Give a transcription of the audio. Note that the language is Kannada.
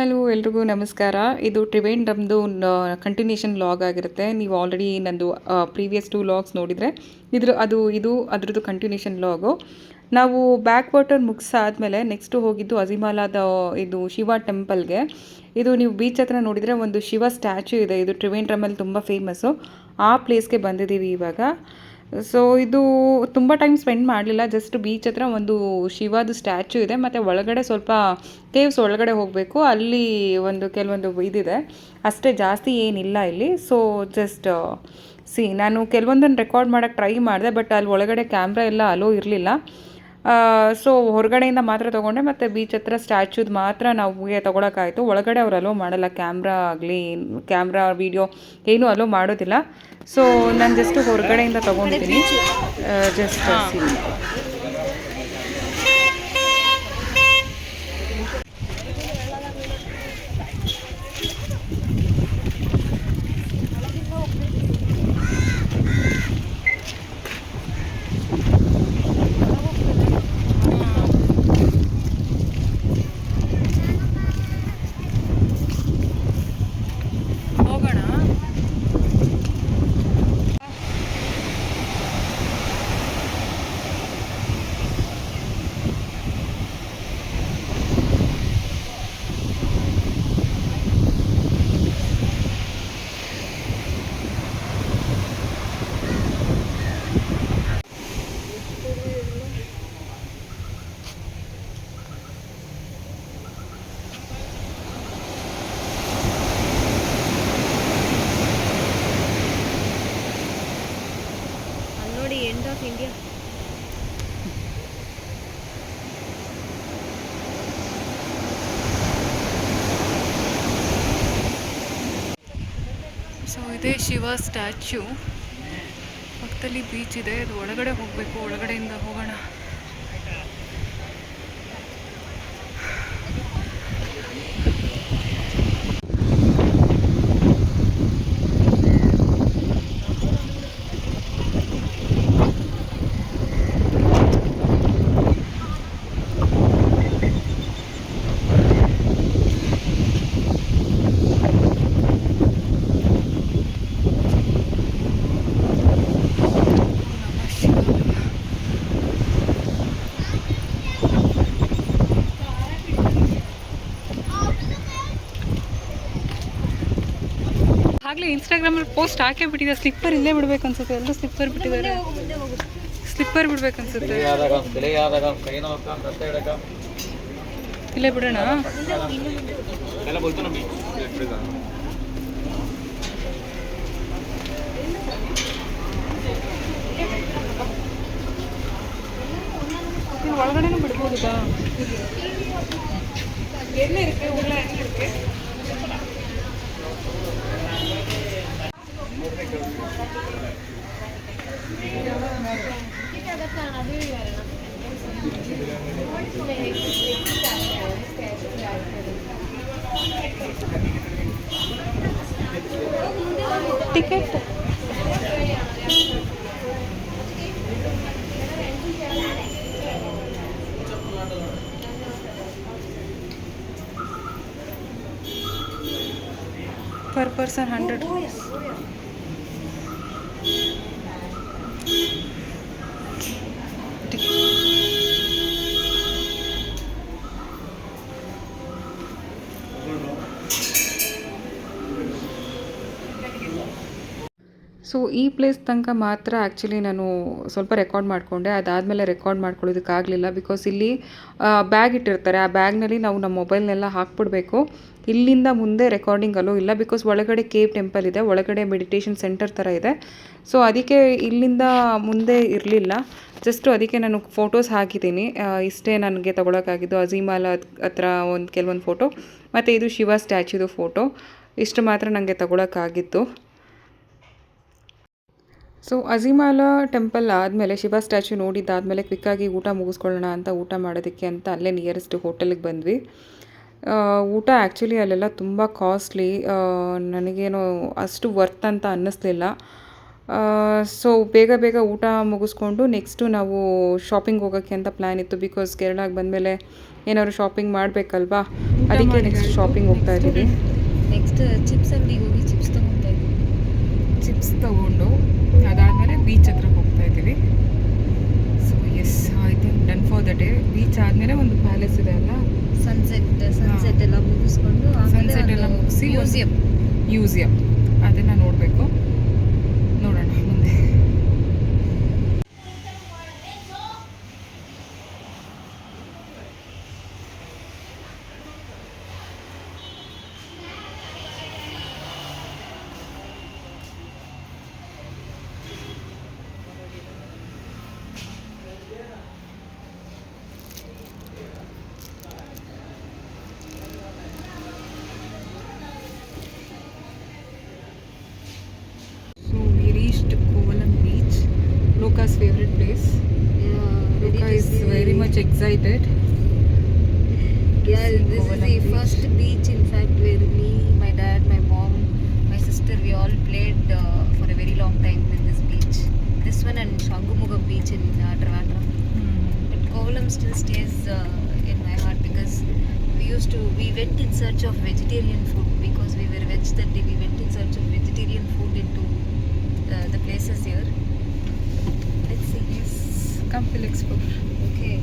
ಹಲೋ ಎಲ್ರಿಗೂ ನಮಸ್ಕಾರ. ಇದು ಟ್ರಿವೇಂಡ್ರಮ್ದು ಕಂಟಿನ್ಯೂಷನ್ ವ್ಲಾಗ್ ಆಗಿರುತ್ತೆ. ನೀವು ಆಲ್ರೆಡಿ ನಂದು ಪ್ರೀವಿಯಸ್ 2 ವ್ಲಾಗ್ಸ್ ನೋಡಿದರೆ ಇದು ಅದರದ್ದು ಕಂಟಿನ್ಯೂಷನ್ ವ್ಲಾಗು. ನಾವು ಬ್ಯಾಕ್ ವಾಟರ್ ಮುಗಿಸಾದ್ಮೇಲೆ ನೆಕ್ಸ್ಟು ಹೋಗಿದ್ದು ಅಜಿಮಾಲಾದ ಇದು ಶಿವ ಟೆಂಪಲ್ಗೆ. ಇದು ನೀವು ಬೀಚ್ ಹತ್ರ ನೋಡಿದರೆ ಒಂದು ಶಿವ ಸ್ಟ್ಯಾಚ್ಯೂ ಇದೆ. ಇದು ಟ್ರಿವೇಂಡ್ರಮಲ್ಲಿ ತುಂಬ ಫೇಮಸ್ಸು. ಆ ಪ್ಲೇಸ್ಗೆ ಬಂದಿದ್ದೀವಿ ಇವಾಗ. ಸೊ ಇದು ತುಂಬ ಟೈಮ್ ಸ್ಪೆಂಡ್ ಮಾಡಲಿಲ್ಲ. ಜಸ್ಟ್ ಬೀಚ್ ಹತ್ರ ಒಂದು ಶಿವದು ಸ್ಟ್ಯಾಚ್ಯೂ ಇದೆ ಮತ್ತು ಒಳಗಡೆ ಸ್ವಲ್ಪ ಕೇವ್ಸ್ ಒಳಗಡೆ ಹೋಗಬೇಕು. ಅಲ್ಲಿ ಕೆಲವೊಂದು ಇದಿದೆ ಅಷ್ಟೇ, ಜಾಸ್ತಿ ಏನಿಲ್ಲ ಇಲ್ಲಿ. ಸೊ ಜಸ್ಟ್ ನಾನು ಕೆಲವೊಂದನ್ನು ರೆಕಾರ್ಡ್ ಮಾಡೋಕ್ಕೆ ಟ್ರೈ ಮಾಡಿದೆ, ಬಟ್ ಅಲ್ಲಿ ಒಳಗಡೆ ಕ್ಯಾಮ್ರಾ ಎಲ್ಲ ಅಲೋ ಇರಲಿಲ್ಲ. ಸೊ ಹೊರಗಡೆಯಿಂದ ಮಾತ್ರ ತೊಗೊಂಡೆ ಮತ್ತು ಬೀಚ್ ಹತ್ರ ಸ್ಟ್ಯಾಚ್ಯೂದು ಮಾತ್ರ ನಮಗೆ ತೊಗೊಳಕ್ಕಾಯಿತು. ಒಳಗಡೆ ಅವ್ರು ಅಲೋ ಮಾಡಲ್ಲ, ಕ್ಯಾಮ್ರಾ ವೀಡಿಯೋ ಏನೂ ಅಲೋ ಮಾಡೋದಿಲ್ಲ. ಸೊ ನಾನು ಜಸ್ಟ್ ಹೊರಗಡೆಯಿಂದ ತೊಗೊಂಡಿದ್ದೀನಿ. Just end of India. So ಇದೇ ಶಿವ ಸ್ಟ್ಯಾಚ್ಯೂ. ಪಕ್ಕದಲ್ಲಿ ಬೀಚ್ ಇದೆ. ಅದು ಒಳಗಡೆ ಹೋಗಬೇಕು, ಒಳಗಡೆಯಿಂದ ಹೋಗೋಣ. ಆಗಲೇ ಇನ್ಸ್ಟಾಗ್ರಾಮಲ್ಲಿ ಪೋಸ್ಟ್ ಹಾಕೇ ಬಿಟ್ಟಿದೆ. ಸ್ಲಿಪ್ಪರ್ ಇಲ್ಲೇ ಬಿಡ್ಬೇಕು ಅನ್ಸುತ್ತೆ. ಎಲ್ಲರೂ ಸ್ಲಿಪ್ಪರ್ ಬಿಟ್ಟಿದ್ದಾರೆ. ಸ್ಲಿಪ್ಪರ್ ಬಿಡ್ಬೇಕು ಅನ್ಸುತ್ತೆ. ಇಲ್ಲೇ ಬಿಡೋಣ. ಒಳಗಡೆನೂ ಬಿಡ್ಬೋದಾ? ಎಣ್ಣೆ ಇರುತ್ತೆ, ಉಳ್ಳ ಎಣ್ಣೆ ಇರುತ್ತೆ. Ticket per person 100. ಸೊ ಈ ಪ್ಲೇಸ್ ತನಕ ಮಾತ್ರ ಆ್ಯಕ್ಚುಲಿ ನಾನು ಸ್ವಲ್ಪ ರೆಕಾರ್ಡ್ ಮಾಡಿಕೊಂಡೆ. ಅದಾದಮೇಲೆ ರೆಕಾರ್ಡ್ ಮಾಡ್ಕೊಳ್ಳೋದಕ್ಕಾಗಲಿಲ್ಲ. ಬಿಕಾಸ್ ಇಲ್ಲಿ ಬ್ಯಾಗ್ ಇಟ್ಟಿರ್ತಾರೆ. ಆ ಬ್ಯಾಗ್ನಲ್ಲಿ ನಾವು ನಮ್ಮ ಮೊಬೈಲ್ನೆಲ್ಲ ಹಾಕ್ಬಿಡ್ಬೇಕು. ಇಲ್ಲಿಂದ ಮುಂದೆ ರೆಕಾರ್ಡಿಂಗ್ ಅಲೋ ಇಲ್ಲ. ಬಿಕಾಸ್ ಒಳಗಡೆ ಕೇವ್ ಟೆಂಪಲ್ ಇದೆ, ಒಳಗಡೆ ಮೆಡಿಟೇಷನ್ ಸೆಂಟರ್ ಥರ ಇದೆ. ಸೊ ಅದಕ್ಕೆ ಇಲ್ಲಿಂದ ಮುಂದೆ ಇರಲಿಲ್ಲ. ಜಸ್ಟು ಅದಕ್ಕೆ ನಾನು ಫೋಟೋಸ್ ಹಾಕಿದ್ದೀನಿ. ಇಷ್ಟೇ ನನಗೆ ತೊಗೊಳಕ್ಕಾಗಿದ್ದು. ಅಜಿಮಾಲ ಹತ್ರ ಕೆಲವೊಂದು ಫೋಟೋ ಮತ್ತು ಇದು ಶಿವ ಸ್ಟ್ಯಾಚ್ಯೂದು ಫೋಟೋ. ಇಷ್ಟು ಮಾತ್ರ ನನಗೆ ತೊಗೊಳಕ್ಕಾಗಿತ್ತು. ಸೊ ಅಜಿಮಾಲ ಟೆಂಪಲ್ ಆದಮೇಲೆ, ಶಿವ ಸ್ಟ್ಯಾಚ್ಯೂ ನೋಡಿದ್ದಾದಮೇಲೆ ಕ್ವಿಕ್ಕಾಗಿ ಊಟ ಮುಗಿಸ್ಕೊಳ್ಳೋಣ ಅಂತ ಊಟ ಮಾಡೋದಕ್ಕೆ ಅಂತ ಅಲ್ಲೇ ನಿಯರೆಸ್ಟ್ ಹೋಟೆಲಿಗೆ ಬಂದ್ವಿ. ಊಟ ಆ್ಯಕ್ಚುಲಿ ಅಲ್ಲೆಲ್ಲ ತುಂಬ ಕಾಸ್ಟ್ಲಿ. ನನಗೇನೋ ಅಷ್ಟು ವರ್ತ್ ಅಂತ ಅನ್ನಿಸ್ಲಿಲ್ಲ. ಸೊ ಬೇಗ ಬೇಗ ಊಟ ಮುಗಿಸ್ಕೊಂಡು ನೆಕ್ಸ್ಟು ನಾವು ಶಾಪಿಂಗ್ ಹೋಗೋಕ್ಕೆ ಅಂತ ಪ್ಲ್ಯಾನ್ ಇತ್ತು. ಬಿಕಾಸ್ ಕೇರಳಕ್ಕೆ ಬಂದಮೇಲೆ ಏನಾದ್ರು ಶಾಪಿಂಗ್ ಮಾಡಬೇಕಲ್ವಾ, ಅದಕ್ಕೆ ನೆಕ್ಸ್ಟ್ ಶಾಪಿಂಗ್ ಹೋಗ್ತಾ ಇದ್ದೀವಿ. ನೆಕ್ಸ್ಟ್ ಚಿಪ್ಸ್ ಅಂಗಡಿಗೆ ಹೋಗಿ ಚಿಪ್ಸ್ ತಗೊತಾ ಇದ್ದೀವಿ. ಚಿಪ್ಸ್ ತೊಗೊಂಡು ಅದಾದಮೇಲೆ ಬೀಚ್ ಹತ್ರ ಹೋಗ್ತಾ ಇದ್ದೀವಿ. So yes, I think done for the day. Beach ಆದಮೇಲೆ ಒಂದು ಪ್ಯಾಲೇಸ್ ಇದೆ ಅಲ್ಲ, ಸನ್ಸೆಟ್ ಎಲ್ಲ ಮುಗಿಸ್ಕೊಂಡು ಸನ್ಸೆಟ್ ಎಲ್ಲ ಮುಗಿಸಿ ಮ್ಯೂಸಿಯಂ ಅದನ್ನು ನೋಡಬೇಕು. ನೋಡೋಣ ಮುಂದೆ. So we reached Kovalam beach, Luca's favorite place. Luca is very much excited. Yeah, this is Kovalam the beach. first beach, in fact, where me, my dad, my mom, my sister, we all played for a very long time in this beach. This one and Shangumugam beach in Trivandrum. But Kovalam still stays in my heart because we went in search of vegetarian food because we were veg that day. We went in search of vegetarian food into the places here. Let's see. Yes, come we'll explore. Okay.